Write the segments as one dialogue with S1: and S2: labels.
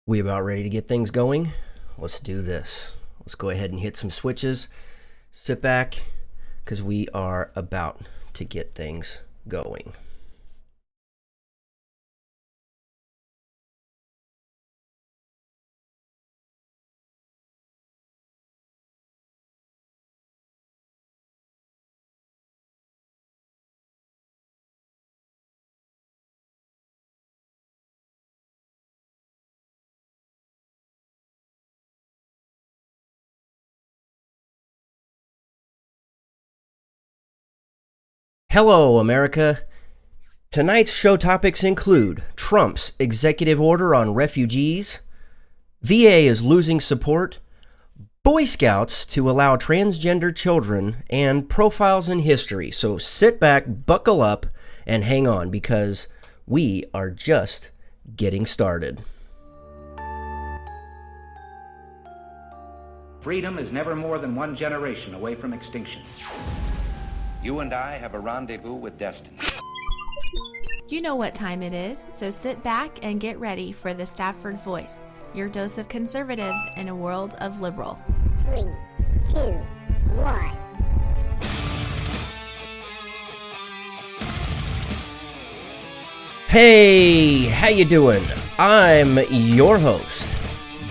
S1: We about ready to get things going? Let's do this. Let's go ahead and hit some switches. Sit back, because we are about to get things going. Hello, America. Tonight's show topics include Trump's executive order on refugees, VA is losing support, Boy Scouts to allow transgender children, and profiles in history. So sit back, buckle up, and hang on because we are just getting started.
S2: Freedom is never more than one generation away from extinction.
S3: You and I have a rendezvous with destiny.
S4: You know what time it is, so sit back and get ready for the Stafford Voice, your dose of conservative in a world of liberal.
S5: 3, 2, 1.
S1: Hey, how you doing? I'm your host,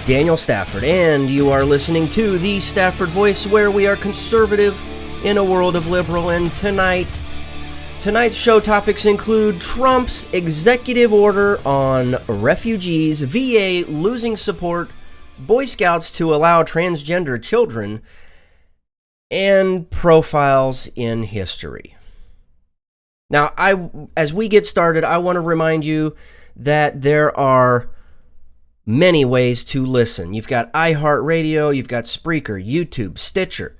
S1: Daniel Stafford, and you are listening to the Stafford Voice, where we are conservative in a world of liberal. And tonight's show topics include Trump's executive order on refugees, VA losing support, Boy Scouts to allow transgender children, and profiles in history. Now, as we get started, I want to remind you that there are many ways to listen. You've got iHeartRadio, you've got Spreaker, YouTube, Stitcher.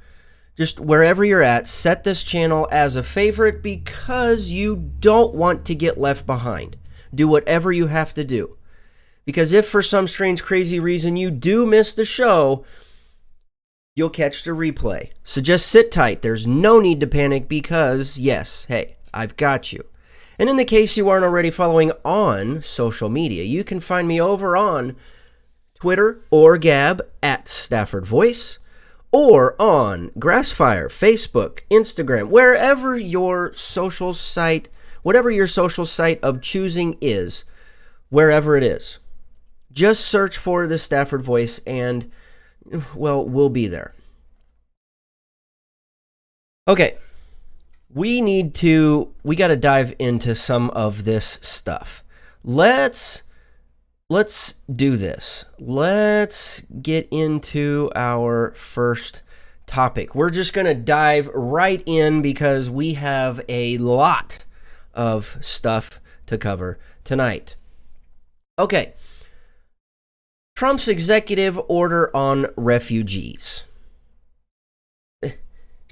S1: Just wherever you're at, set this channel as a favorite because you don't want to get left behind. Do whatever you have to do. Because if for some strange, crazy reason you do miss the show, you'll catch the replay. So just sit tight. There's no need to panic because, yes, hey, I've got you. And in the case you aren't already following on social media, you can find me over on Twitter or Gab at Stafford Voice, or on Grassfire, Facebook, Instagram, wherever your social site, whatever your social site of choosing is, wherever it is. Just search for the Stafford Voice and, well, we'll be there. Okay, we got to dive into some of this stuff. Let's do this. Let's get into our first topic. We're just going to dive right in because we have a lot of stuff to cover tonight. Okay. Trump's executive order on refugees.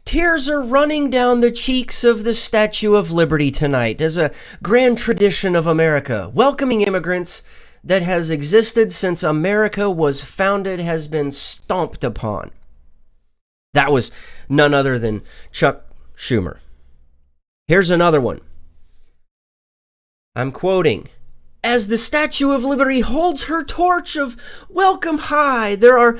S1: Tears are running down the cheeks of the Statue of Liberty tonight as a grand tradition of America, welcoming immigrants that has existed since America was founded has been stomped upon. That was none other than Chuck Schumer. Here's another one. I'm quoting, "As the Statue of Liberty holds her torch of welcome high, there are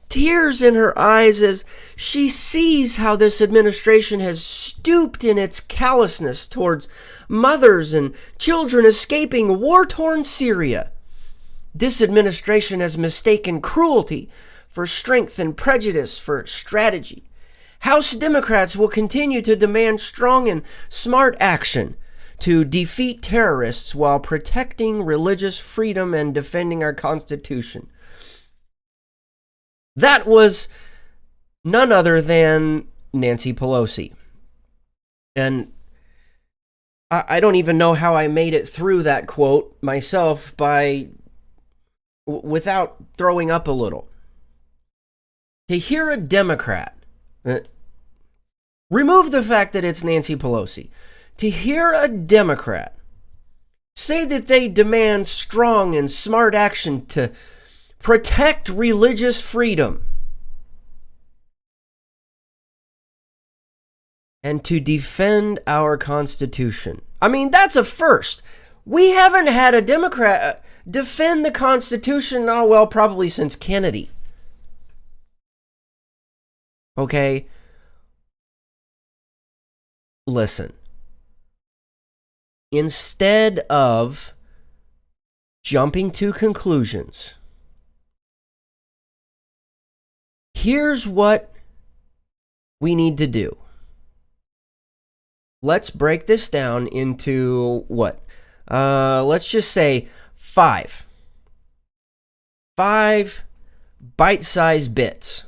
S1: tears in her eyes as she sees how this administration has stooped in its callousness towards mothers and children escaping war-torn Syria. This administration has mistaken cruelty for strength and prejudice for strategy. House Democrats will continue to demand strong and smart action to defeat terrorists while protecting religious freedom and defending our Constitution." That was none other than Nancy Pelosi. And I don't even know how I made it through that quote myself without throwing up a little. To hear a Democrat, remove the fact that it's Nancy Pelosi, to hear a Democrat say that they demand strong and smart action to protect religious freedom and to defend our Constitution. I mean, that's a first. We haven't had a Democrat defend the Constitution, oh, well, probably since Kennedy. Okay? Listen. Instead of jumping to conclusions, here's what we need to do. Let's break this down into what? Let's just say 5 bite-sized bits.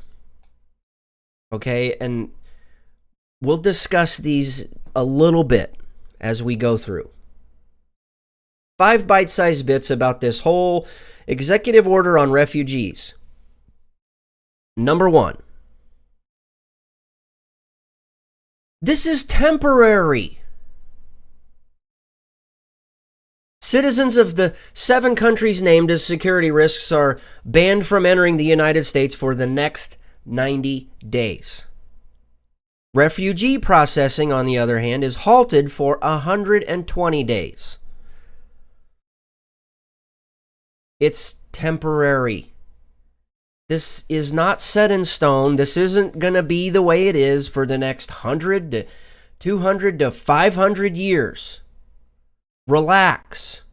S1: Okay, and we'll discuss these a little bit as we go through. 5 bite-sized bits about this whole executive order on refugees. Number 1. This is temporary. Citizens of the 7 countries named as security risks are banned from entering the United States for the next 90 days. Refugee processing, on the other hand, is halted for 120 days. It's temporary. This is not set in stone. This isn't going to be the way it is for the next 100 to 200 to 500 years. Relax.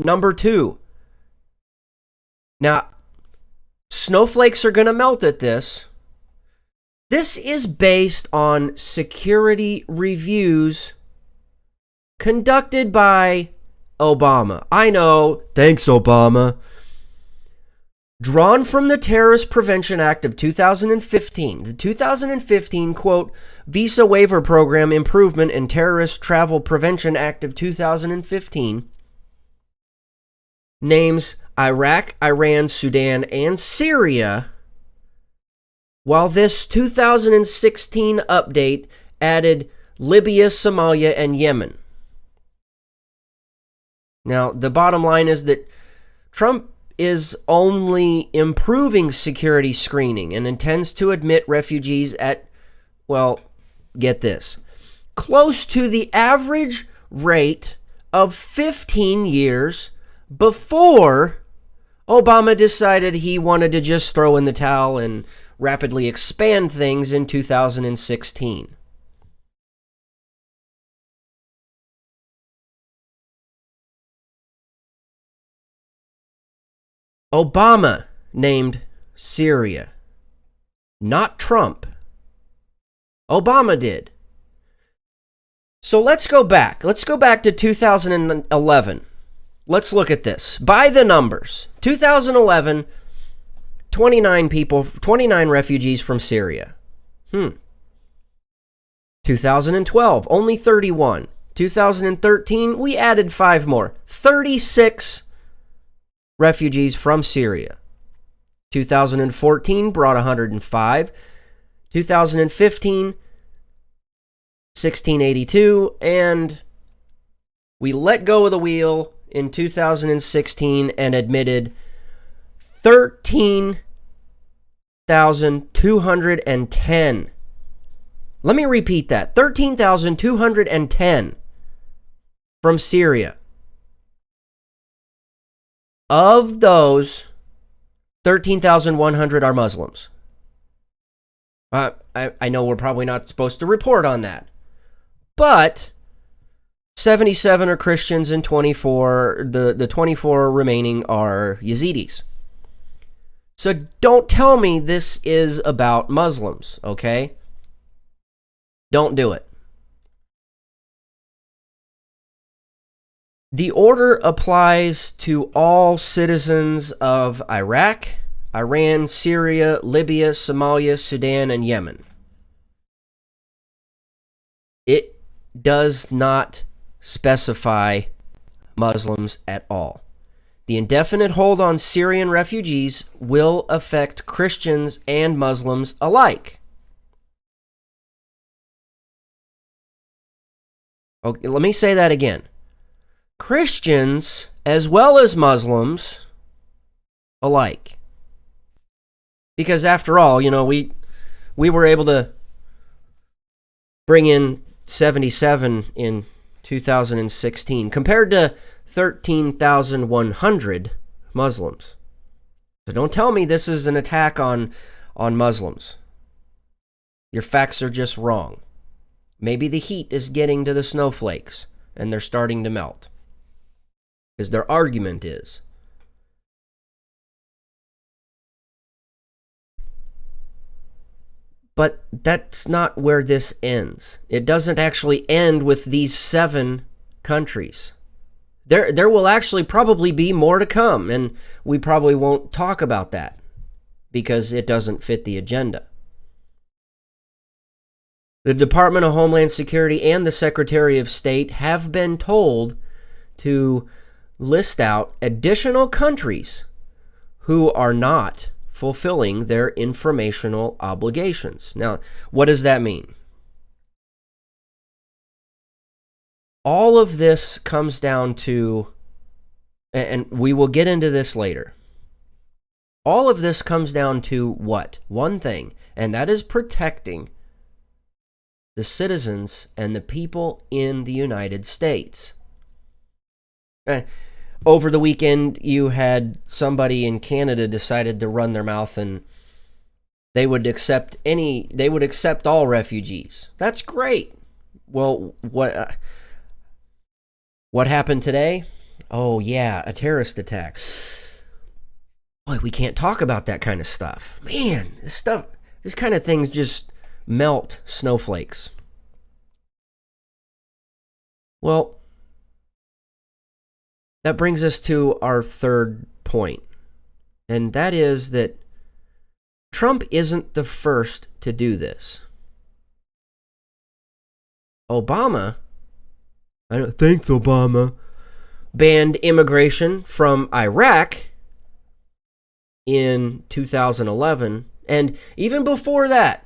S1: Number 2. Now, snowflakes are going to melt at this. This is based on security reviews conducted by Obama. I know. Thanks, Obama. Drawn from the Terrorist Prevention Act of 2015, the 2015, quote, Visa Waiver Program Improvement and Terrorist Travel Prevention Act of 2015 names Iraq, Iran, Sudan, and Syria, while this 2016 update added Libya, Somalia, and Yemen. Now, the bottom line is that Trump is only improving security screening and intends to admit refugees at, well, get this, close to the average rate of 15 years before Obama decided he wanted to just throw in the towel and rapidly expand things in 2016. Obama named Syria, not Trump. Obama did. So let's go back. Let's go back to 2011. Let's look at this. By the numbers, 2011, 29 refugees from Syria. 2012, only 31. 2013, we added 5 more. 36 refugees from Syria. 2014 brought 105. 2015, 1682. And we let go of the wheel in 2016 and admitted 13,210. Let me repeat that. 13,210 from Syria. Of those, 13,100 are Muslims. I know we're probably not supposed to report on that. But 77 are Christians and 24, the 24 remaining are Yazidis. So don't tell me this is about Muslims, okay? Don't do it. The order applies to all citizens of Iraq, Iran, Syria, Libya, Somalia, Sudan, and Yemen. It does not specify Muslims at all. The indefinite hold on Syrian refugees will affect Christians and Muslims alike. Okay, let me say that again. Christians as well as Muslims alike. Because after all, you know, we were able to bring in 77 in 2016, compared to 13,100 Muslims. So don't tell me this is an attack on Muslims. Your facts are just wrong. Maybe the heat is getting to the snowflakes and they're starting to melt. Because their argument is. But that's not where this ends. It doesn't actually end with these 7 countries. There will actually probably be more to come, and we probably won't talk about that because it doesn't fit the agenda. The Department of Homeland Security and the Secretary of State have been told to list out additional countries who are not fulfilling their informational obligations. Now, what does that mean? All of this comes down to, and we will get into this later, all of this comes down to what? One thing, and that is protecting the citizens and the people in the United States. Over the weekend, you had somebody in Canada decided to run their mouth and they would accept all refugees. That's great. Well, what happened today? Oh yeah, a terrorist attack. Boy, we can't talk about that kind of stuff. Man, this kind of things just melt snowflakes. Well, that brings us to our third point, and that is that Trump isn't the first to do this. Obama, thanks Obama, banned immigration from Iraq in 2011, and even before that,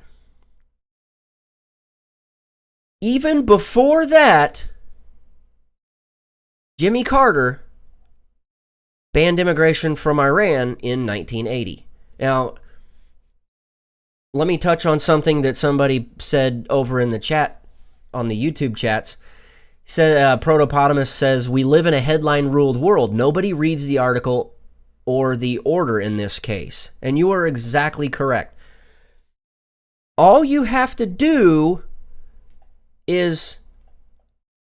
S1: Jimmy Carter banned immigration from Iran in 1980. Now, let me touch on something that somebody said over in the chat, on the YouTube chats. Said Protopotamus says, we live in a headline-ruled world. Nobody reads the article or the order in this case. And you are exactly correct. All you have to do is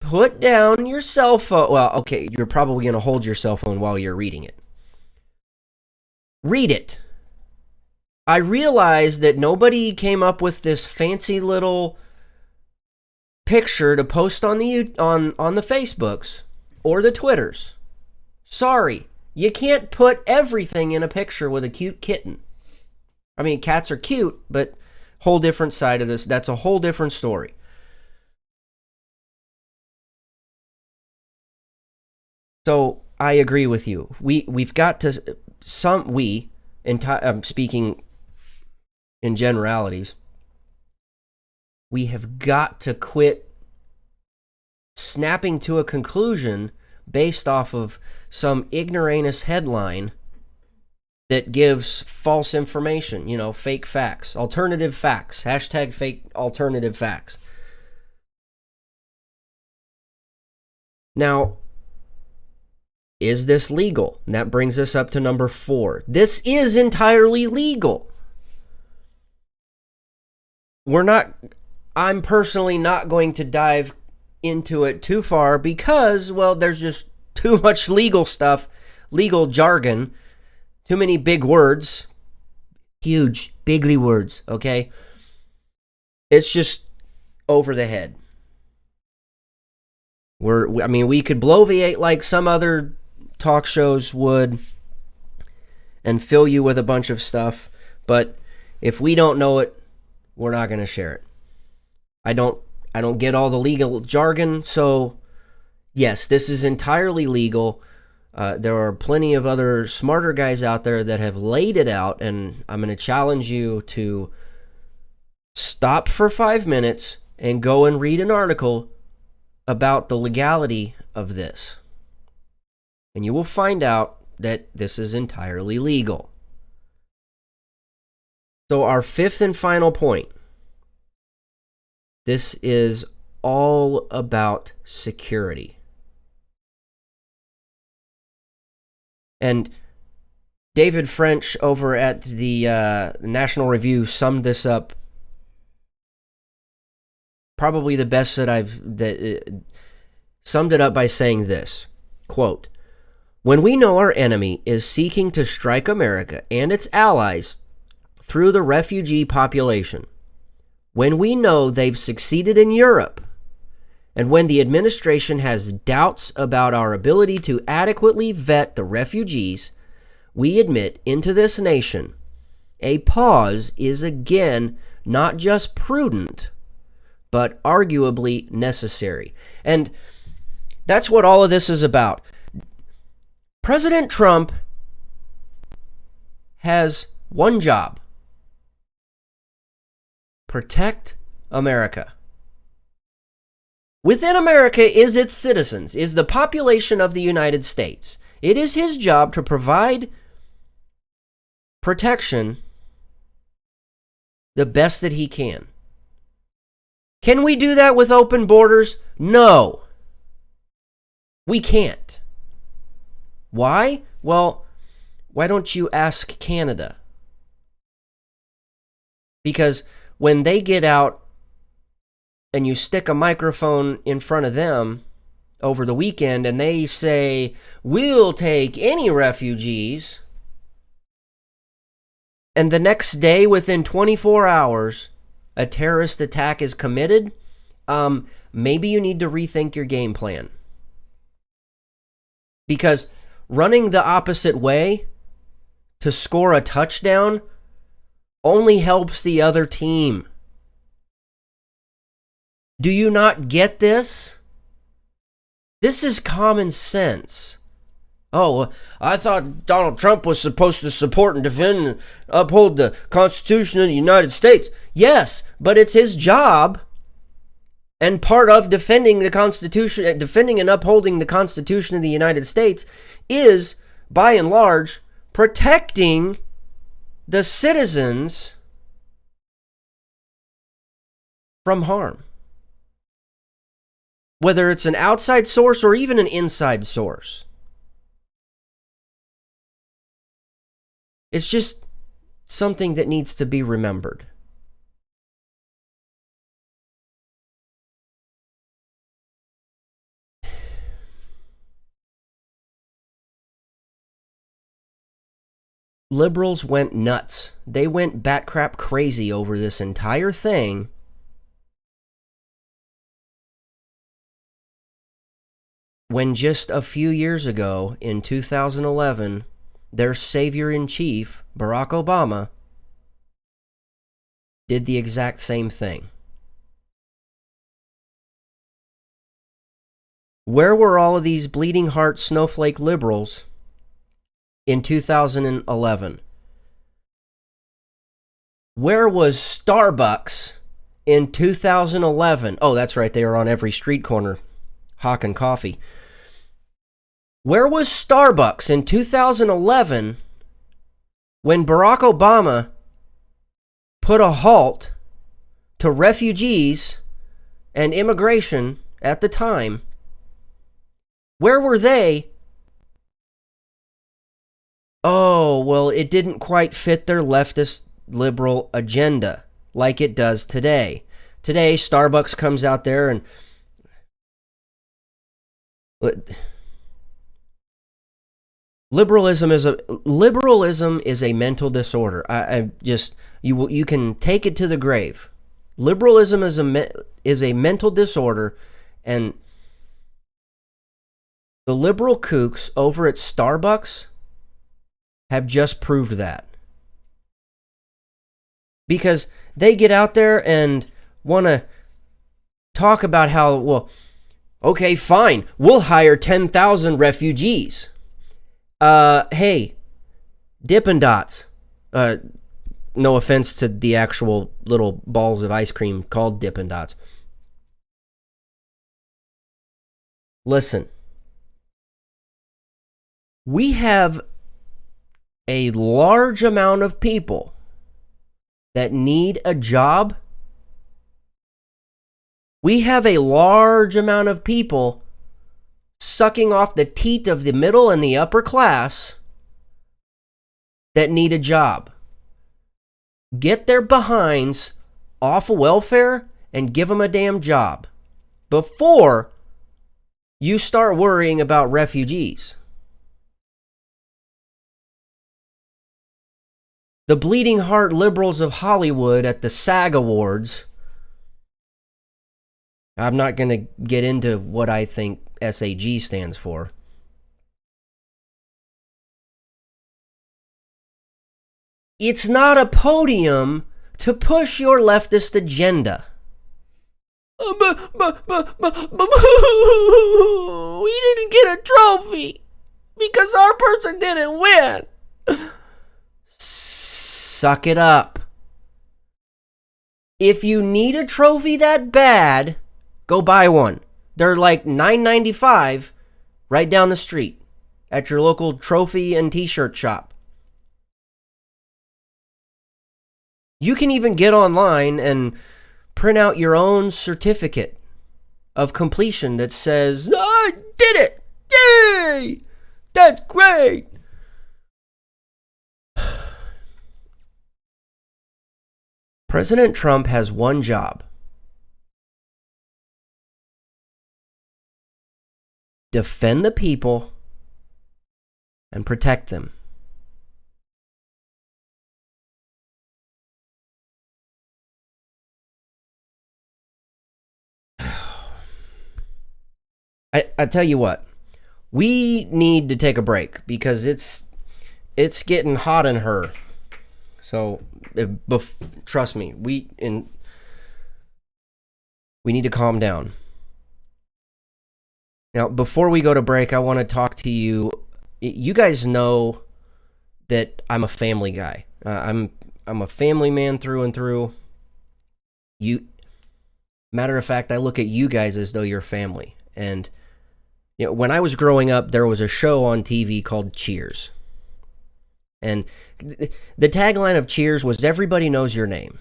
S1: put down your cell phone. Well, okay, you're probably going to hold your cell phone while you're reading it. Read it. I realize that nobody came up with this fancy little picture to post on the Facebooks or the Twitters. Sorry, you can't put everything in a picture with a cute kitten. I mean, cats are cute, but whole different side of this. That's a whole different story. So I agree with you. We've got to I'm speaking in generalities. We have got to quit snapping to a conclusion based off of some ignoramus headline that gives false information, fake facts, alternative facts, hashtag fake alternative facts. Now, is this legal? And that brings us up to number 4. This is entirely legal. I'm personally not going to dive into it too far because, well, there's just too much legal stuff, legal jargon, too many big words, huge, bigly words, okay? It's just over the head. We could bloviate like some other talk shows would and fill you with a bunch of stuff, but if we don't know it, we're not going to share it. I don't get all the legal jargon, so yes, this is entirely legal. There are plenty of other smarter guys out there that have laid it out, and I'm going to challenge you to stop for 5 minutes and go and read an article about the legality of this. And you will find out that this is entirely legal. So our 5th and final point. This is all about security. And David French over at the National Review summed this up probably the best summed it up by saying this, quote, "When we know our enemy is seeking to strike America and its allies through the refugee population, when we know they've succeeded in Europe, and when the administration has doubts about our ability to adequately vet the refugees we admit into this nation, a pause is again not just prudent, but arguably necessary." And that's what all of this is about. President Trump has one job: protect America. Within America is its citizens, is the population of the United States. It is his job to provide protection the best that he can. Can we do that with open borders? No. We can't. Why? Well, why don't you ask Canada? Because when they get out and you stick a microphone in front of them over the weekend and they say, "We'll take any refugees," and the next day, within 24 hours, a terrorist attack is committed, maybe you need to rethink your game plan. Because running the opposite way to score a touchdown only helps the other team. Do you not get this? This is common sense. Oh, I thought Donald Trump was supposed to support and defend and uphold the Constitution of the United States. Yes, but it's his job. And part of defending the Constitution, defending and upholding the Constitution of the United States is, by and large, protecting the citizens from harm. Whether it's an outside source or even an inside source. It's just something that needs to be remembered. Liberals went nuts. They went batcrap crazy over this entire thing. When just a few years ago, in 2011, their savior-in-chief, Barack Obama, did the exact same thing. Where were all of these bleeding heart snowflake liberals in 2011? Where was Starbucks in 2011? Oh, that's right, they were on every street corner hawking coffee. Where was Starbucks in 2011 when Barack Obama put a halt to refugees and immigration at the time? Where were they? Oh, well, it didn't quite fit their leftist liberal agenda like it does today. Today, Starbucks comes out there and liberalism is a mental disorder. You can take it to the grave. Liberalism is a mental disorder, and the liberal kooks over at Starbucks have just proved that. Because they get out there and want to talk about how, well, okay, fine, we'll hire 10,000 refugees. Hey, Dippin' Dots. No offense to the actual little balls of ice cream called Dippin' Dots. Listen, we have a large amount of people that need a job We have a large amount of people sucking off the teat of the middle and the upper class that need a job. Get their behinds off of welfare and give them a damn job before you start worrying about refugees. The bleeding heart liberals of Hollywood at the SAG Awards. I'm not going to get into what I think SAG stands for. It's not a podium to push your leftist agenda. We didn't get a trophy because our person didn't win. Suck it up. If you need a trophy that bad, go buy one. They're like $9.95 right down the street at your local trophy and t-shirt shop. You can even get online and print out your own certificate of completion that says, I did it! Yay! That's great! President Trump has one job. Defend the people and protect them. I tell you what, we need to take a break because it's getting hot in her. So trust me, we need to calm down. Now, before we go to break, I want to talk to you. You guys know that I'm a family guy. I'm a family man through and through. Matter of fact, I look at you guys as though you're family. And you know, when I was growing up, there was a show on TV called Cheers. And the tagline of Cheers was, everybody knows your name.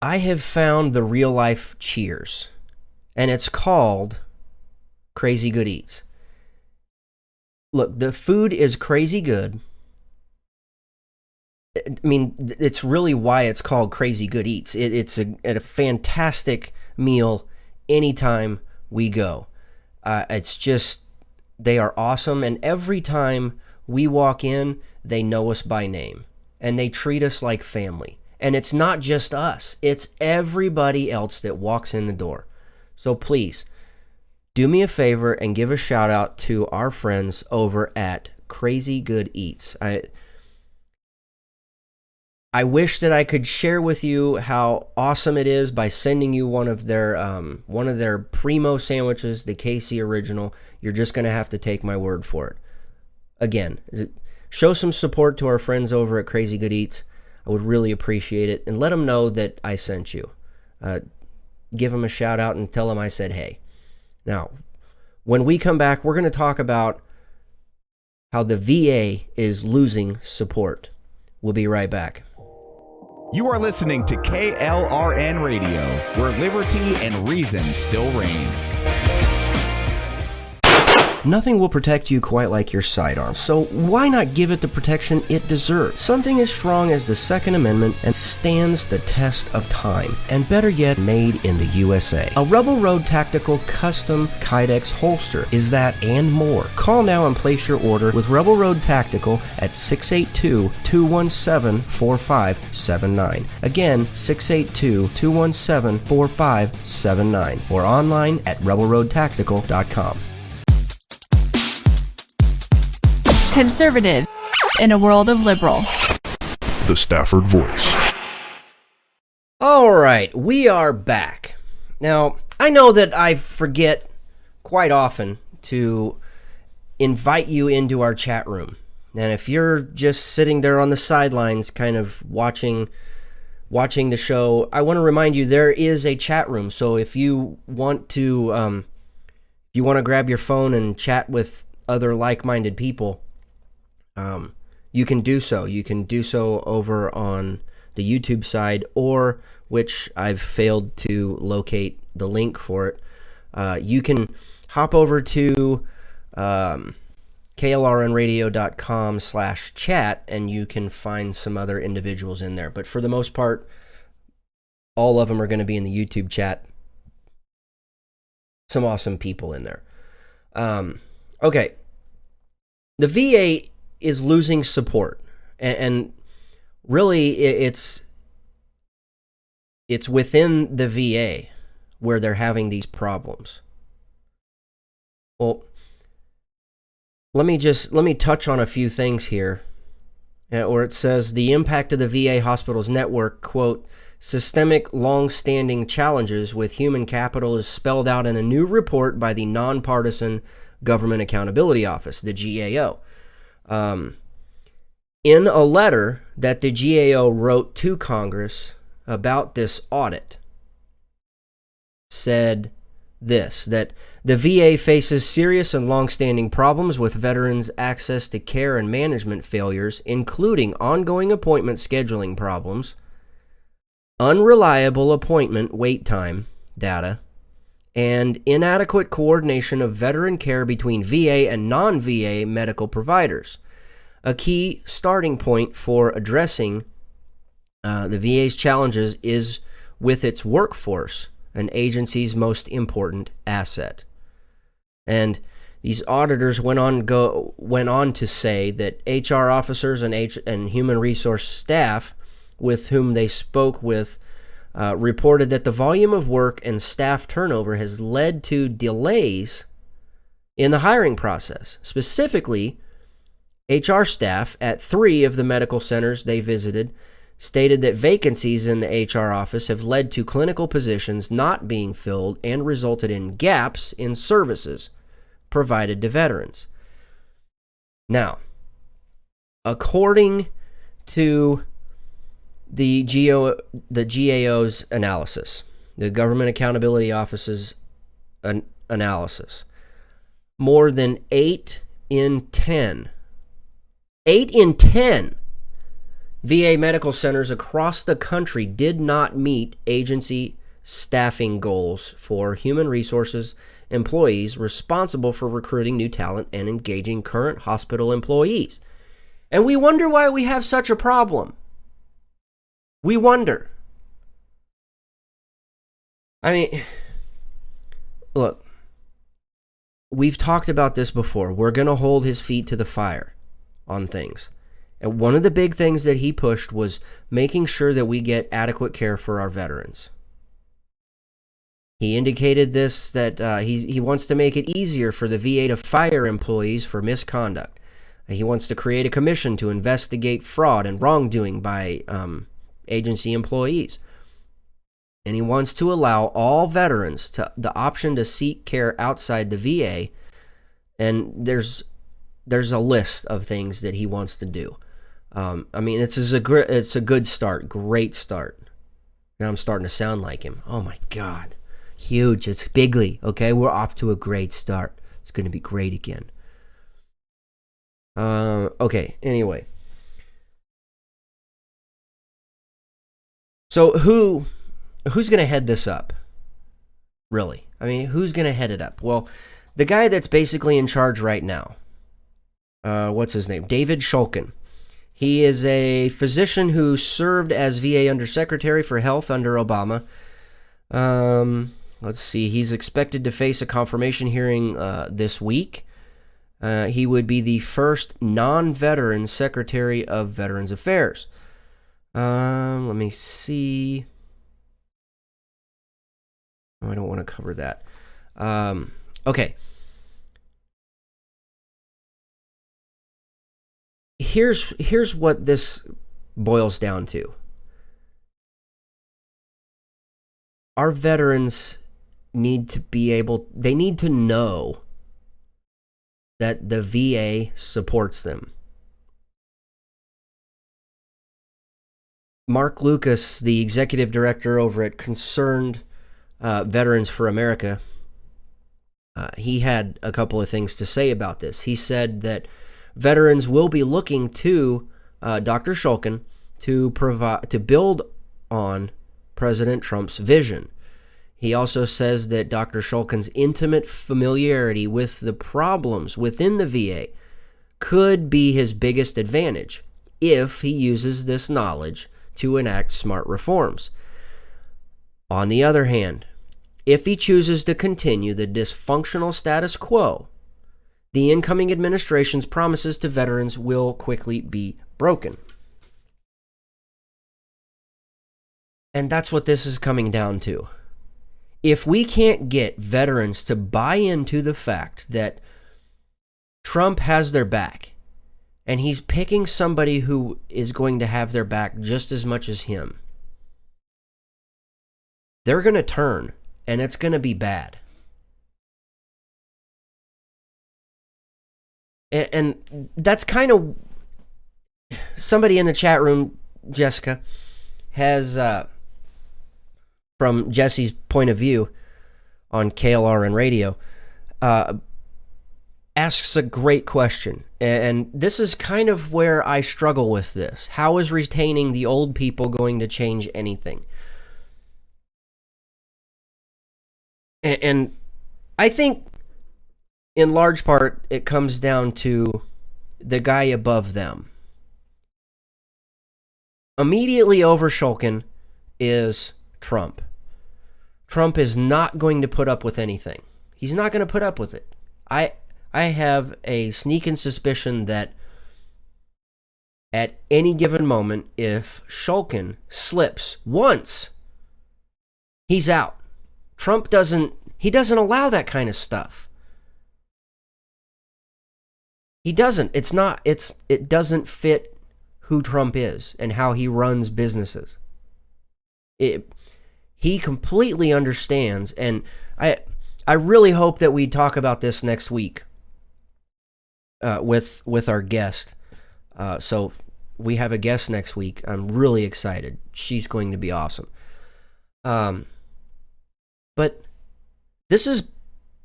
S1: I have found the real life Cheers, and it's called Crazy Good Eats. Look, the food is crazy good. I mean, it's really why it's called Crazy Good Eats. It's a fantastic meal anytime we go. It's just, they are awesome, and every time we walk in, they know us by name, and they treat us like family. And it's not just us, it's everybody else that walks in the door. So please, do me a favor and give a shout out to our friends over at Crazy Good Eats. I wish that I could share with you how awesome it is by sending you one of their primo sandwiches, the KC Original. You're just going to have to take my word for it. Again, show some support to our friends over at Crazy Good Eats. I would really appreciate it. And let them know that I sent you. Give them a shout out and tell them I said hey. Now, when we come back, we're going to talk about how the VA is losing support. We'll be right back.
S6: You are listening to KLRN Radio, where liberty and reason still reign.
S1: Nothing will protect you quite like your sidearm, so why not give it the protection it deserves? Something as strong as the Second Amendment and stands the test of time, and better yet, made in the USA. A Rebel Road Tactical Custom Kydex holster is that and more. Call now and place your order with Rebel Road Tactical at 682-217-4579. Again, 682-217-4579, or online at rebelroadtactical.com.
S4: Conservative in a world of liberal.
S7: The Stafford Voice.
S1: All right, we are back. Now, I know that I forget quite often to invite you into our chat room. And if you're just sitting there on the sidelines kind of watching the show, I want to remind you there is a chat room. So if you want to grab your phone and chat with other like-minded people, you can do so. You can do so over on the YouTube side, or which I've failed to locate the link for it, you can hop over to klrnradio.com/chat, and you can find some other individuals in there. But for the most part, all of them are going to be in the YouTube chat. Some awesome people in there. Okay. The VA is losing support, and really it's within the VA where they're having these problems. Well, let me touch on a few things here, where it says the impact of the VA hospitals network, quote, systemic long-standing challenges with human capital is spelled out in a new report by the Nonpartisan Government Accountability Office, the GAO. In a letter that the GAO wrote to Congress about this audit, said this, that the VA faces serious and long-standing problems with veterans' access to care and management failures, including ongoing appointment scheduling problems, unreliable appointment wait time data, and inadequate coordination of veteran care between VA and non-VA medical providers. A key starting point for addressing the VA's challenges is with its workforce, an agency's most important asset. And these auditors went on to say that HR officers and human resource staff with whom they spoke with reported that the volume of work and staff turnover has led to delays in the hiring process. Specifically, HR staff at 3 of the medical centers they visited stated that vacancies in the HR office have led to clinical positions not being filled and resulted in gaps in services provided to veterans. Now, according to the GAO's analysis, the Government Accountability Office's analysis, more than 8 in 10 VA medical centers across the country did not meet agency staffing goals for human resources employees responsible for recruiting new talent and engaging current hospital employees. And we wonder why we have such a problem. We wonder. I mean, look, we've talked about this before. We're going to hold his feet to the fire on things. And one of the big things that he pushed was making sure that we get adequate care for our veterans. He indicated this, that he wants to make it easier for the VA to fire employees for misconduct. He wants to create a commission to investigate fraud and wrongdoing by agency employees. And he wants to allow all veterans the option to seek care outside the VA. And there's a list of things that he wants to do. I mean, it's a good start, great start. Now I'm starting to sound like him. Oh my God, huge! It's bigly. Okay, we're off to a great start. It's going to be great again. Okay. Anyway, so who's going to head this up? Really? I mean, who's going to head it up? Well, the guy that's basically in charge right now. What's his name? David Shulkin. He is a physician who served as VA Undersecretary for Health under Obama. Let's see. He's expected to face a confirmation hearing this week. He would be the first non-veteran Secretary of Veterans Affairs. Let me see. Oh, I don't want to cover that. Okay. Here's what this boils down to. Our veterans need to know that the VA supports them. Mark Lucas, the executive director over at Concerned Veterans for America, he had a couple of things to say about this. He said that veterans will be looking to Dr. Shulkin to build on President Trump's vision. He also says that Dr. Shulkin's intimate familiarity with the problems within the VA could be his biggest advantage if he uses this knowledge to enact smart reforms. On the other hand, if he chooses to continue the dysfunctional status quo, the incoming administration's promises to veterans will quickly be broken. And that's what this is coming down to. If we can't get veterans to buy into the fact that Trump has their back, and he's picking somebody who is going to have their back just as much as him, they're going to turn, and it's going to be bad. And that's kind of... Somebody in the chat room, Jessica, has... from Jesse's point of view on KLRN Radio, asks a great question. And this is kind of where I struggle with this. How is retaining the old people going to change anything? And I think, in large part, it comes down to the guy above them. Immediately over Shulkin is Trump. Trump is not going to put up with anything. He's not going to put up with it. I have a sneaking suspicion that at any given moment, if Shulkin slips once, he's out. Trump doesn't allow that kind of stuff. He doesn't. It doesn't fit who Trump is and how he runs businesses. He completely understands, and I really hope that we talk about this next week with our guest. So we have a guest next week. I'm really excited. She's going to be awesome. But this is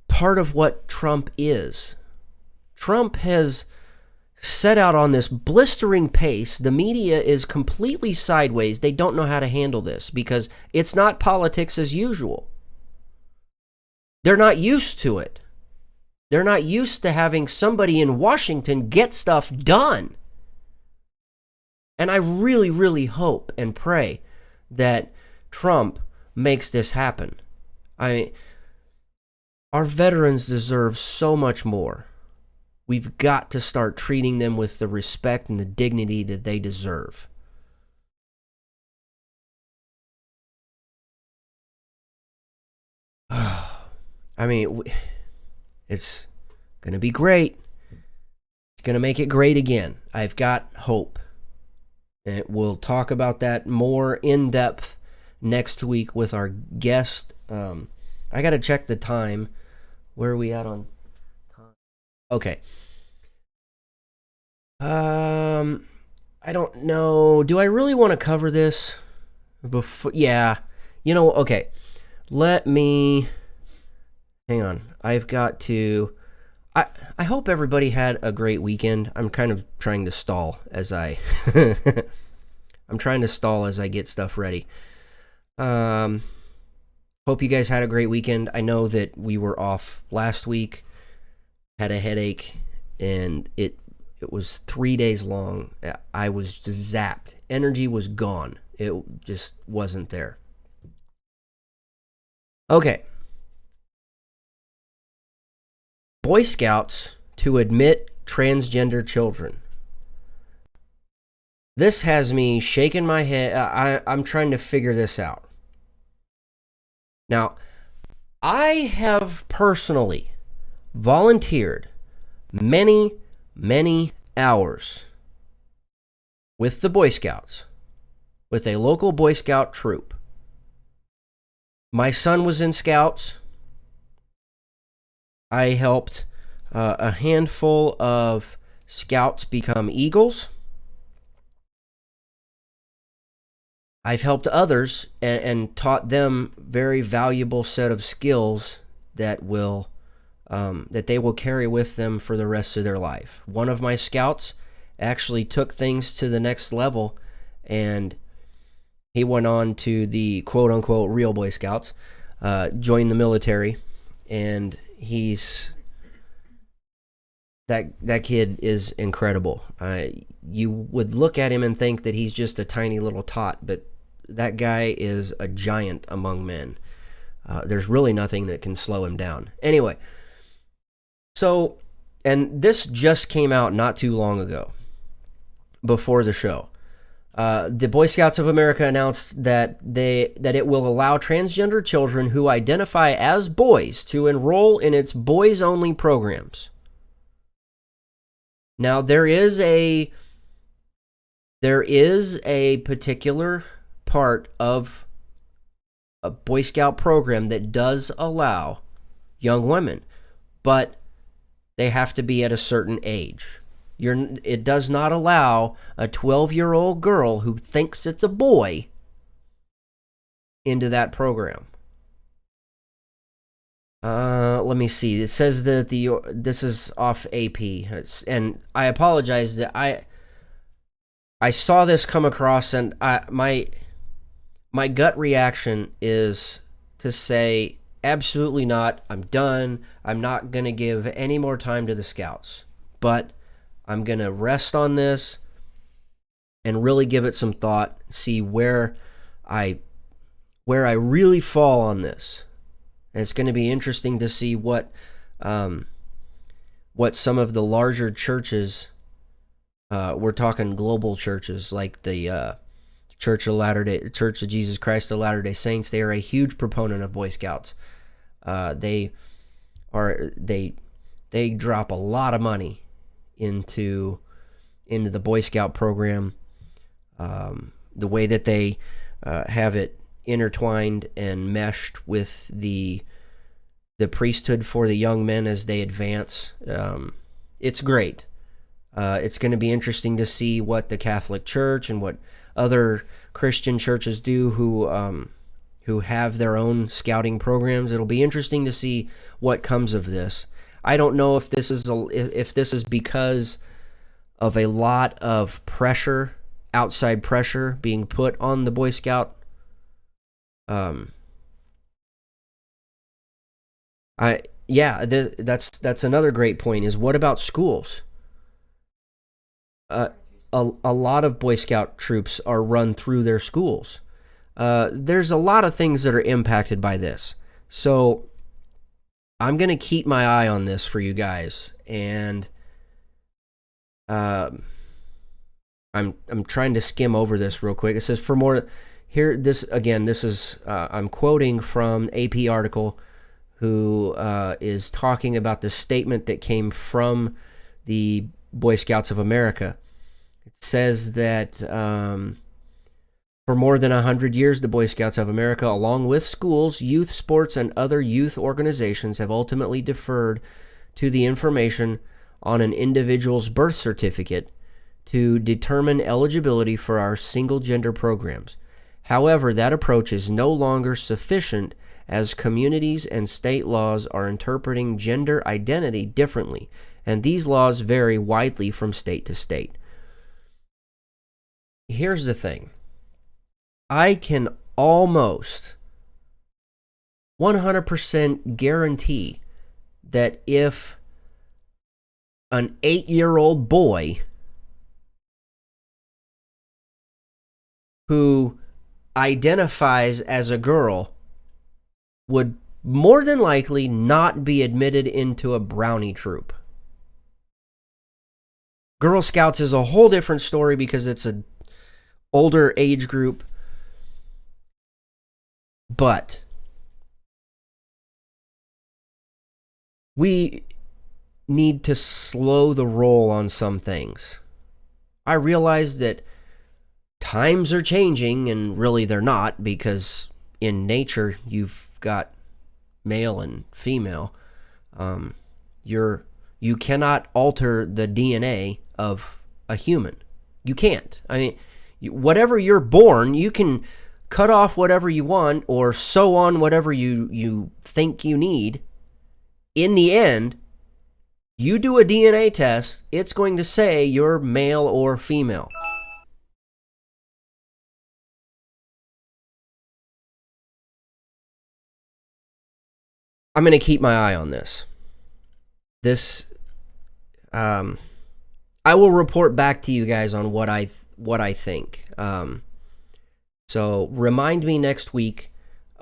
S1: part of what Trump is. Trump has set out on this blistering pace. The media is completely sideways. They don't know how to handle this because it's not politics as usual. They're not used to it. They're not used to having somebody in Washington get stuff done. And I really, really hope and pray that Trump makes this happen. Our veterans deserve so much more. We've got to start treating them with the respect and the dignity that they deserve. It's going to be great. It's going to make it great again. I've got hope. And we'll talk about that more in depth next week with our guest. I got to check the time. Where are we at on time? Okay. I don't know. Do I really want to cover this before? Yeah. Okay. Let me... Hang on. I've got to... I hope everybody had a great weekend. I'm kind of trying to stall as I... I'm trying to stall as I get stuff ready. Hope you guys had a great weekend. I know that we were off last week. Had a headache, and it was 3 days long. I was just zapped. Energy was gone. It just wasn't there. Okay. Boy Scouts to admit transgender children. This has me shaking my head. I'm trying to figure this out. Now, I have personally volunteered many, many hours with the Boy Scouts, with a local Boy Scout troop. My son was in Scouts. I helped a handful of Scouts become Eagles. I've helped others and taught them very valuable set of skills that they will carry with them for the rest of their life. One of my Scouts actually took things to the next level and he went on to the quote-unquote real Boy Scouts, joined the military, and that kid is incredible. You would look at him and think that he's just a tiny little tot, but that guy is a giant among men. There's really nothing that can slow him down. Anyway, so, and this just came out not too long ago, before the show. The Boy Scouts of America announced that it will allow transgender children who identify as boys to enroll in its boys-only programs. Now, there is a particular part of a Boy Scout program that does allow young women, but they have to be at a certain age. It does not allow a 12-year-old girl who thinks it's a boy into that program. Let me see. It says that this is off AP, and I apologize that I saw this come across, and my gut reaction is to say absolutely not. I'm done. I'm not going to give any more time to the Scouts, but I'm going to rest on this and really give it some thought, see where I really fall on this. And it's going to be interesting to see what some of the larger churches, we're talking global churches like the Church of Jesus Christ of Latter-day Saints. They are a huge proponent of Boy Scouts. They drop a lot of money into the Boy Scout program. The way that they have it intertwined and meshed with the priesthood for the young men as they advance. It's great. It's going to be interesting to see what the Catholic Church and what other Christian churches do who have their own scouting programs. It'll be interesting to see what comes of this. I don't know if this is because of a lot of pressure, outside pressure being put on the Boy Scout. That's another great point. Is what about schools? A lot of Boy Scout troops are run through their schools. There's a lot of things that are impacted by this. So I'm going to keep my eye on this for you guys, and I'm trying to skim over this real quick. It says for more here. This is I'm quoting from AP article, who is talking about the statement that came from the Boy Scouts of America. It says that for more than 100 years, the Boy Scouts of America, along with schools, youth sports, and other youth organizations, have ultimately deferred to the information on an individual's birth certificate to determine eligibility for our single-gender programs. However, that approach is no longer sufficient, as communities and state laws are interpreting gender identity differently, and these laws vary widely from state to state. Here's the thing. I can almost 100% guarantee that if an 8-year-old boy who identifies as a girl would more than likely not be admitted into a brownie troop. Girl Scouts is a whole different story because it's an older age group. But we need to slow the roll on some things. I realize that times are changing, and really they're not, because in nature you've got male and female. You cannot alter the DNA of a human. You can't. I mean, whatever you're born, you can cut off whatever you want or sew on whatever you think you need. In the end, you do a DNA test, it's going to say you're male or female. I'm going to keep my eye on this. I will report back to you guys on what I think. So remind me next week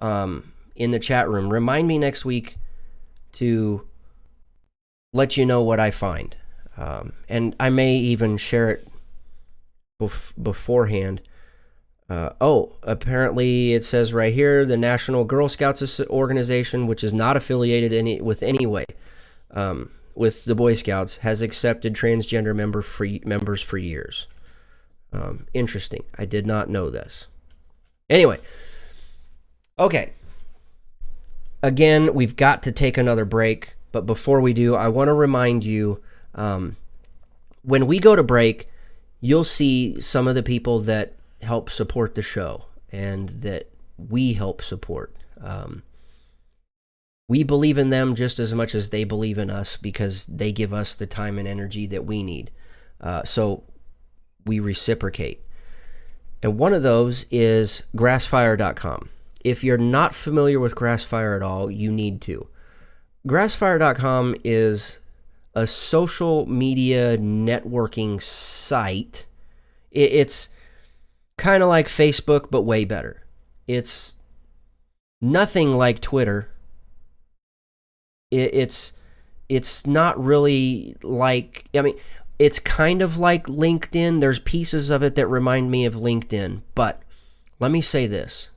S1: in the chat room. Remind me next week to let you know what I find. And I may even share it beforehand. Apparently it says right here, the National Girl Scouts organization, which is not affiliated with any way with the Boy Scouts, has accepted transgender members for years. Interesting. I did not know this. Anyway, okay. Again, we've got to take another break, but before we do, I want to remind you, when we go to break, you'll see some of the people that help support the show and that we help support. We believe in them just as much as they believe in us because they give us the time and energy that we need. So we reciprocate. And one of those is grassfire.com. If you're not familiar with Grassfire at all, you need to. Grassfire.com is a social media networking site. It's kind of like Facebook, but way better. It's nothing like Twitter. It's not really like, I mean, it's kind of like LinkedIn. There's pieces of it that remind me of LinkedIn. But let me say this.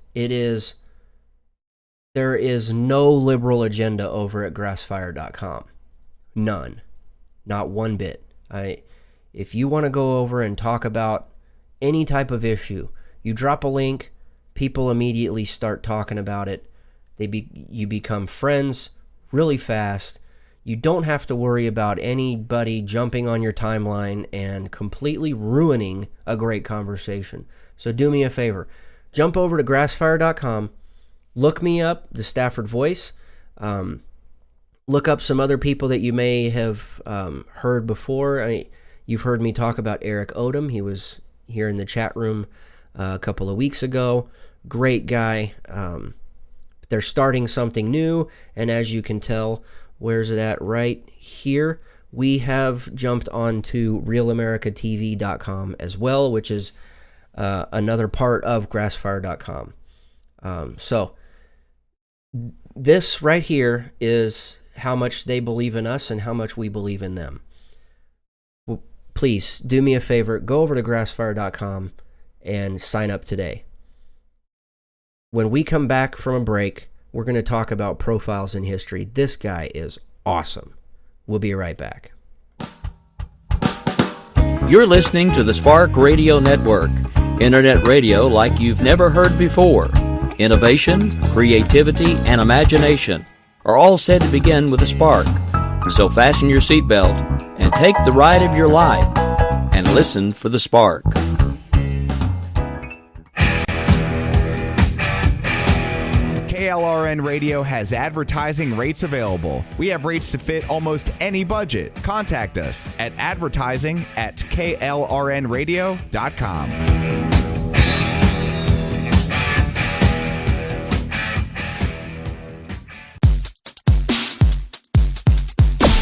S1: There is no liberal agenda over at grassfire.com. None. Not one bit. If you want to go over and talk about any type of issue, you drop a link, people immediately start talking about it. You become friends really fast. You don't have to worry about anybody jumping on your timeline and completely ruining a great conversation. So do me a favor. Jump over to grassfire.com. Look me up, the Stafford Voice. Look up some other people that you may have heard before. You've heard me talk about Eric Odom. He was here in the chat room a couple of weeks ago. Great guy. They're starting something new, and as you can tell, where's it at? Right here. We have jumped onto realamericatv.com as well, which is another part of grassfire.com. So this right here is how much they believe in us and how much we believe in them. Well, please do me a favor. Go over to grassfire.com and sign up today. When we come back from a break, we're going to talk about profiles in history. This guy is awesome. We'll be right back.
S8: You're listening to the Spark Radio Network, internet radio like you've never heard before. Innovation, creativity, and imagination are all said to begin with a spark. So fasten your seatbelt and take the ride of your life and listen for the spark.
S6: KLRN Radio has advertising rates available. We have rates to fit almost any budget. Contact us at advertising@klrnradio.com.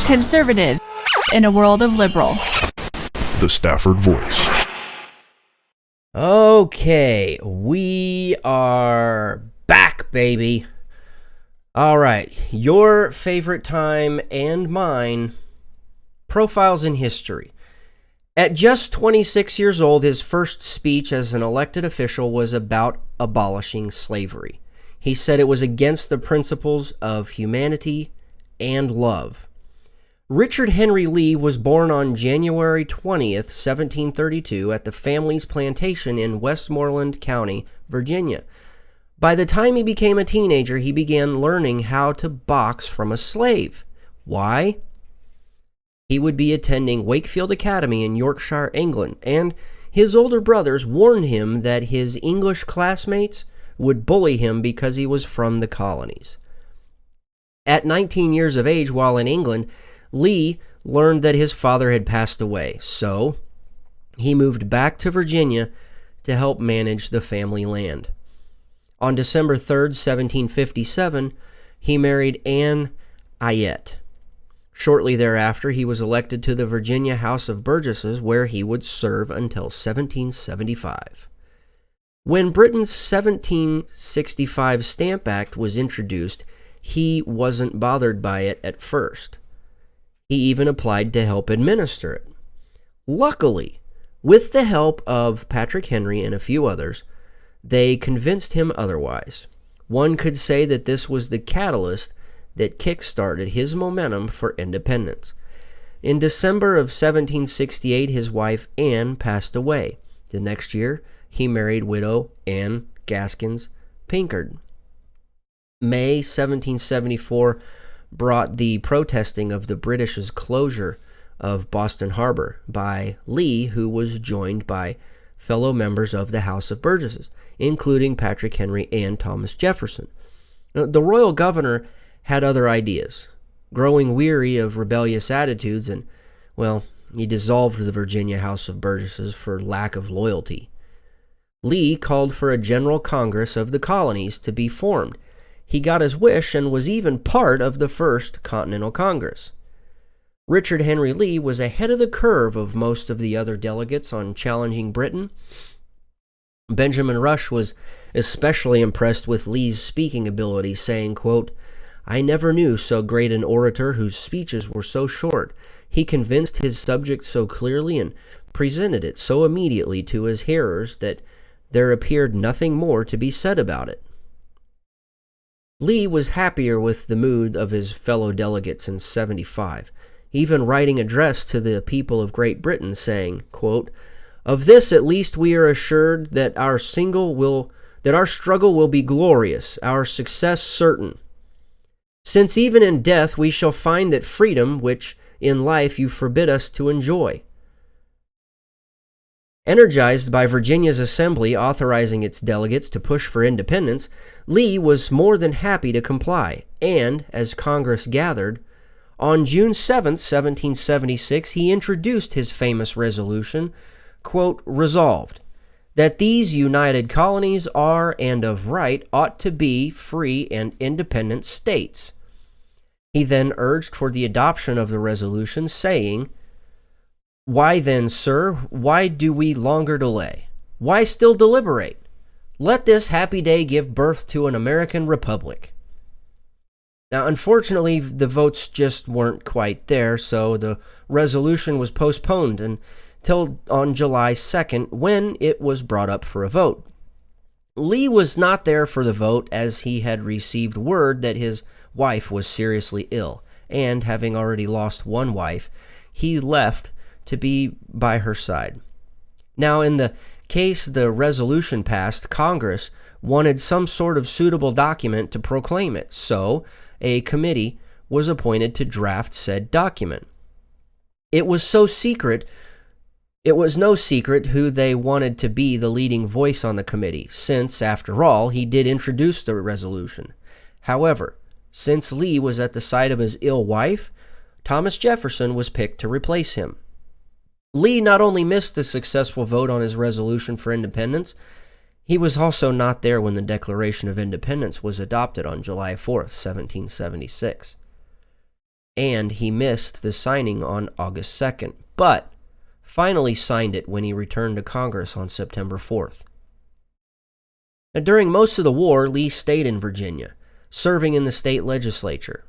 S4: Conservative in a world of liberal.
S7: The Stafford Voice.
S1: Okay, we are back, baby. All right, your favorite time and mine, profiles in history. At just 26 years old, his first speech as an elected official was about abolishing slavery. He said it was against the principles of humanity and love. Richard Henry Lee was born on January 20th, 1732, at the family's plantation in Westmoreland County, Virginia. By the time he became a teenager, he began learning how to box from a slave. Why? He would be attending Wakefield Academy in Yorkshire, England, and his older brothers warned him that his English classmates would bully him because he was from the colonies. At 19 years of age, while in England, Lee learned that his father had passed away, so he moved back to Virginia to help manage the family land. On December 3rd, 1757, he married Anne Ayette. Shortly thereafter, he was elected to the Virginia House of Burgesses, where he would serve until 1775. When Britain's 1765 Stamp Act was introduced, he wasn't bothered by it at first. He even applied to help administer it. Luckily, with the help of Patrick Henry and a few others, they convinced him otherwise. One could say that this was the catalyst that kick-started his momentum for independence. In December of 1768, his wife Anne passed away. The next year, he married widow Anne Gaskins Pinkard. May 1774 brought the protesting of the British's closure of Boston Harbor by Lee, who was joined by fellow members of the House of Burgesses, including Patrick Henry and Thomas Jefferson. The royal governor had other ideas. Growing weary of rebellious attitudes, and, well, he dissolved the Virginia House of Burgesses for lack of loyalty. Lee called for a general congress of the colonies to be formed. He got his wish and was even part of the First Continental Congress. Richard Henry Lee was ahead of the curve of most of the other delegates on challenging Britain. Benjamin Rush was especially impressed with Lee's speaking ability, saying, quote, "I never knew so great an orator whose speeches were so short. He convinced his subject so clearly and presented it so immediately to his hearers that there appeared nothing more to be said about it." Lee was happier with the mood of his fellow delegates in 75, even writing an address to the people of Great Britain saying, quote, "Of this at least we are assured that our struggle will be glorious, our success certain. Since even in death we shall find that freedom, which in life you forbid us to enjoy." Energized by Virginia's assembly authorizing its delegates to push for independence, Lee was more than happy to comply, and, as Congress gathered, on June 7, 1776, he introduced his famous resolution, quote, "Resolved, that these united colonies are and of right ought to be free and independent states." He then urged for the adoption of the resolution, saying, "Why then, sir, why do we longer delay? Why still deliberate? Let this happy day give birth to an American republic." Now, unfortunately, the votes just weren't quite there, so the resolution was postponed until on July 2nd, when it was brought up for a vote. Lee was not there for the vote, as he had received word that his wife was seriously ill, and having already lost one wife, he left to be by her side. Now, in the case the resolution passed, Congress wanted some sort of suitable document to proclaim it, so a committee was appointed to draft said document. It was no secret who they wanted to be the leading voice on the committee, since, after all, he did introduce the resolution. However, since Lee was at the side of his ill wife, Thomas Jefferson was picked to replace him. Lee not only missed the successful vote on his resolution for independence, he was also not there when the Declaration of Independence was adopted on July 4th, 1776. And he missed the signing on August 2nd, but finally signed it when he returned to Congress on September 4th. Now, during most of the war, Lee stayed in Virginia, serving in the state legislature.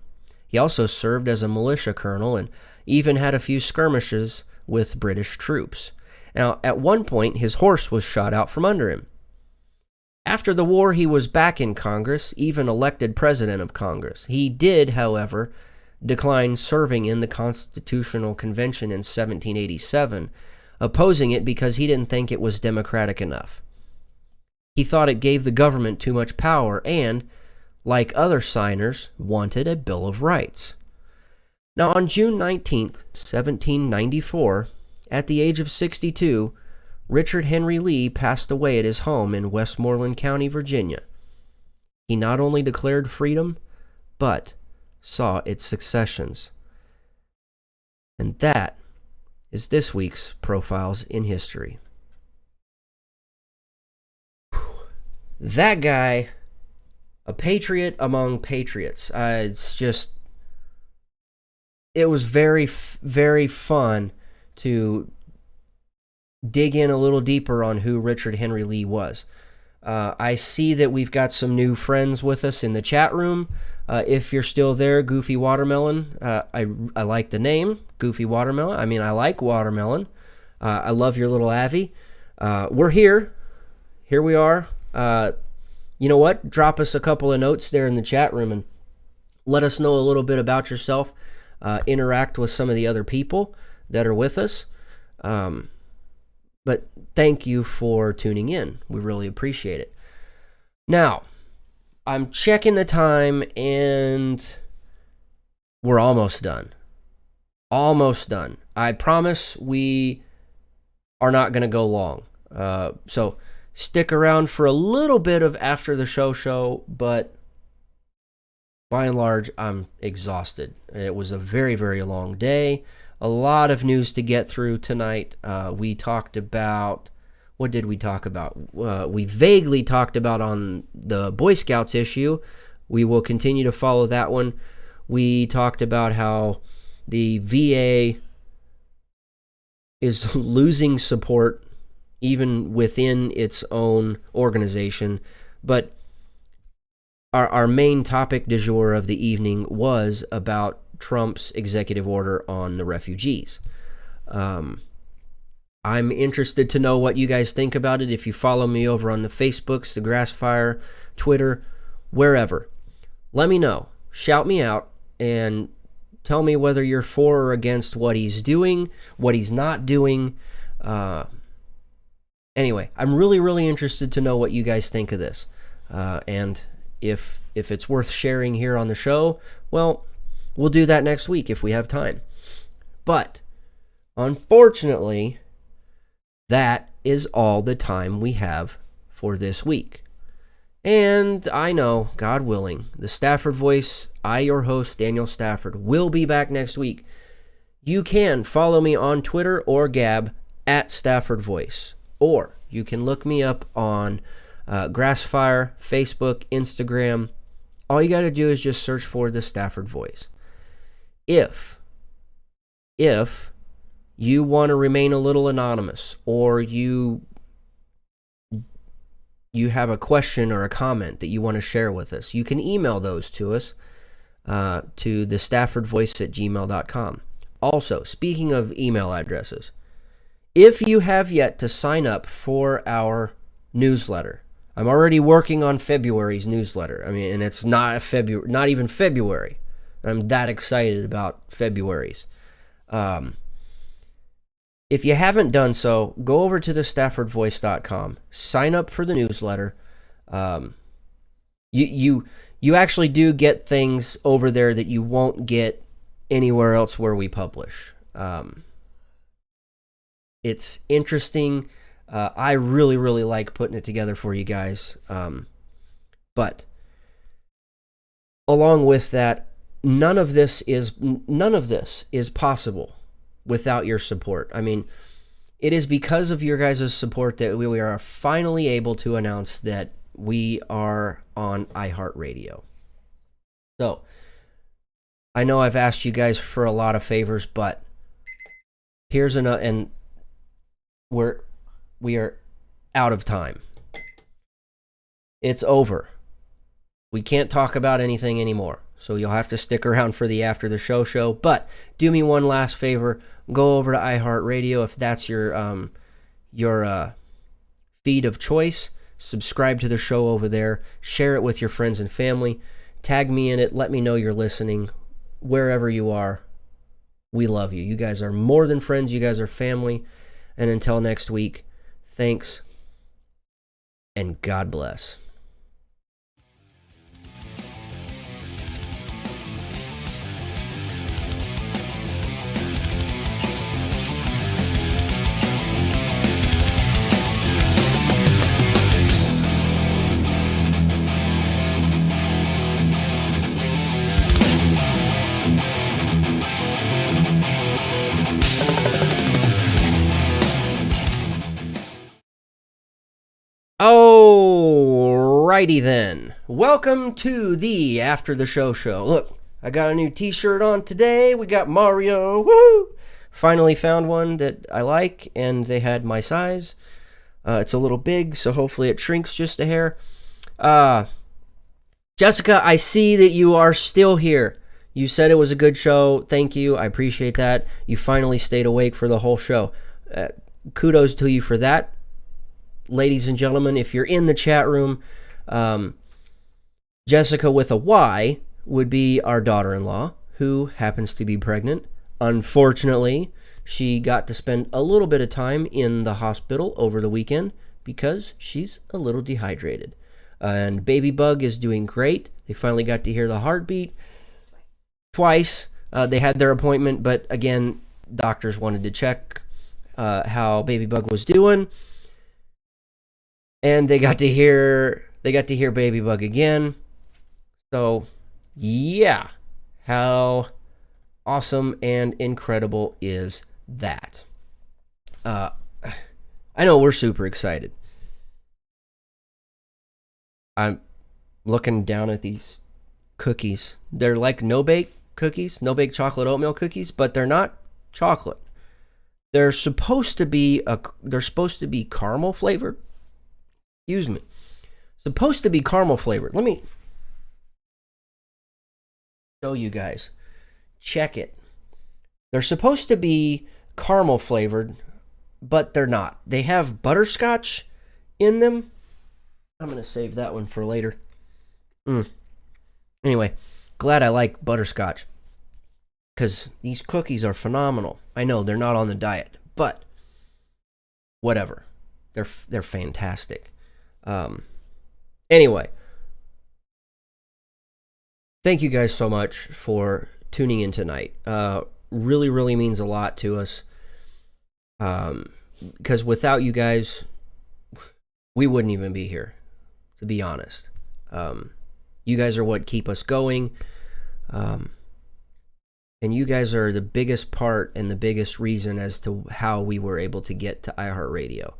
S1: He also served as a militia colonel and even had a few skirmishes with British troops. Now, at one point, his horse was shot out from under him. After the war, he was back in Congress, even elected president of Congress. He did, however, decline serving in the Constitutional Convention in 1787, opposing it because he didn't think it was democratic enough. He thought it gave the government too much power and, like other signers, wanted a Bill of Rights. Now, on June 19th, 1794, at the age of 62, Richard Henry Lee passed away at his home in Westmoreland County, Virginia. He not only declared freedom, but saw its successions. And that is this week's Profiles in History. That guy a patriot among patriots. It was very, very fun to dig in a little deeper on who Richard Henry Lee was. I see that we've got some new friends with us in the chat room. If you're still there, Goofy Watermelon, I like the name, Goofy Watermelon. I mean, I like watermelon. I love your little Avi. We're here. Here we are. You know what? Drop us a couple of notes there in the chat room and let us know a little bit about yourself. Interact with some of the other people that are with us. But thank you for tuning in. We really appreciate it. Now, I'm checking the time and we're almost done. Almost done. I promise we are not going to go long. So stick around for a little bit of after the show, but by and large, I'm exhausted. It was a very, very long day. A lot of news to get through tonight. We talked about... What did we talk about? We vaguely talked about on the Boy Scouts issue. We will continue to follow that one. We talked about how the VA is losing support even within its own organization. But our main topic du jour of the evening was about Trump's executive order on the refugees. I'm interested to know what you guys think about it. If you follow me over on the Facebooks, the Grassfire, Twitter, wherever, let me know. Shout me out and tell me whether you're for or against what he's doing, what he's not doing. Anyway, I'm really, really interested to know what you guys think of this. And if it's worth sharing here on the show, well, we'll do that next week if we have time. But unfortunately, that is all the time we have for this week. And I know, God willing, the Stafford Voice, I, your host, Daniel Stafford, will be back next week. You can follow me on Twitter or Gab at Stafford Voice. Or you can look me up on Grassfire, Facebook, Instagram. All you got to do is just search for the Stafford Voice. If you want to remain a little anonymous, or you have a question or a comment that you want to share with us, you can email those to us to thestaffordvoice@gmail.com. Also, speaking of email addresses, if you have yet to sign up for our newsletter, I'm already working on February's newsletter. I mean, and it's not even February. I'm that excited about February's. If you haven't done so, go over to thestaffordvoice.com. Sign up for the newsletter. You actually do get things over there that you won't get anywhere else where we publish. It's interesting. I really, really like putting it together for you guys. But along with that, none of this is possible without your support. I mean, it is because of your guys' support that we are finally able to announce that we are on iHeartRadio. So, I know I've asked you guys for a lot of favors, but here's another, and we are out of time. It's over. We can't talk about anything anymore. So you'll have to stick around for the after the show. But do me one last favor. Go over to iHeartRadio if that's your feed of choice. Subscribe to the show over there. Share it with your friends and family. Tag me in it. Let me know you're listening. Wherever you are, we love you. You guys are more than friends. You guys are family. And until next week, thanks and God bless. Alrighty then. welcome to the After the Show show. Look, I got a new t-shirt on today. We got Mario. Woohoo! Finally found one that I like, and they had my size. It's a little big, so hopefully it shrinks just a hair. Jessica, I see that you are still here. You said it was a good show. Thank you. I appreciate that. You finally stayed awake for the whole show. Kudos to you for that. Ladies and gentlemen, if you're in the chat room, Jessica with a Y would be our daughter-in-law, who happens to be pregnant. Unfortunately, she got to spend a little bit of time in the hospital over the weekend because she's a little dehydrated. And Baby Bug is doing great. They finally got to hear the heartbeat twice. They had their appointment, but again, doctors wanted to check how Baby Bug was doing. And they got to hear Baby Bug again. So, yeah. How awesome and incredible is that? I know we're super excited. I'm looking down at these cookies. They're like no-bake cookies, no-bake chocolate oatmeal cookies, but they're not chocolate. They're supposed to be caramel flavored. Excuse me. Supposed to be caramel flavored. Let me show you guys. Check it. They're supposed to be caramel flavored, but they're not. They have butterscotch in them. I'm going to save that one for later. Anyway, glad I like butterscotch, because these cookies are phenomenal. I know they're not on the diet, but whatever. They're fantastic. Anyway, thank you guys so much for tuning in tonight. Really, really means a lot to us. Because without you guys, we wouldn't even be here, to be honest. You guys are what keep us going. And you guys are the biggest part and the biggest reason as to how we were able to get to iHeartRadio.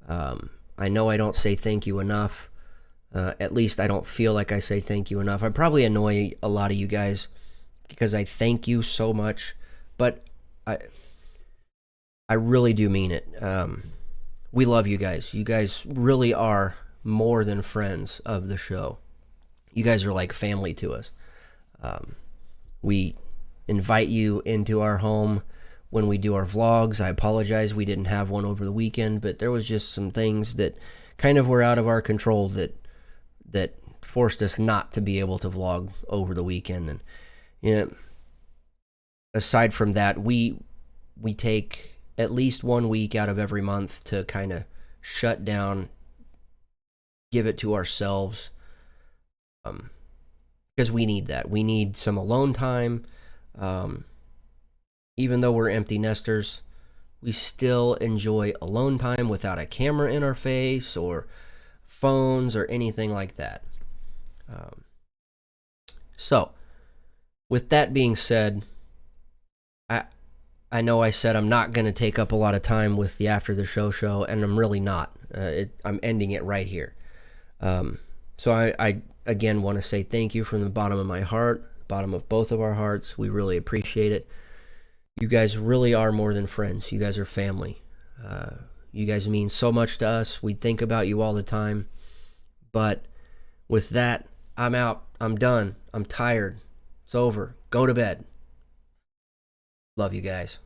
S1: I know I don't say thank you enough. At least I don't feel like I say thank you enough. I probably annoy a lot of you guys because I thank you so much, but I really do mean it. We love you guys. You guys really are more than friends of the show. You guys are like family to us. We invite you into our home when we do our vlogs. I apologize we didn't have one over the weekend, but there was just some things that kind of were out of our control that forced us not to be able to vlog over the weekend. And you know, aside from that, we take at least 1 week out of every month to kind of shut down, give it to ourselves, because we need that. We need some alone time. Even though we're empty nesters, we still enjoy alone time without a camera in our face or phones or anything like that. So, with that being said, I know I said I'm not going to take up a lot of time with the After the show, and I'm really not. I'm ending it right here. So I again want to say thank you from the bottom of my heart, bottom of both of our hearts. We really appreciate it. You guys really are more than friends. You guys are family. You guys mean so much to us. We think about you all the time. But with that, I'm out. I'm done. I'm tired. It's over. Go to bed. Love you guys.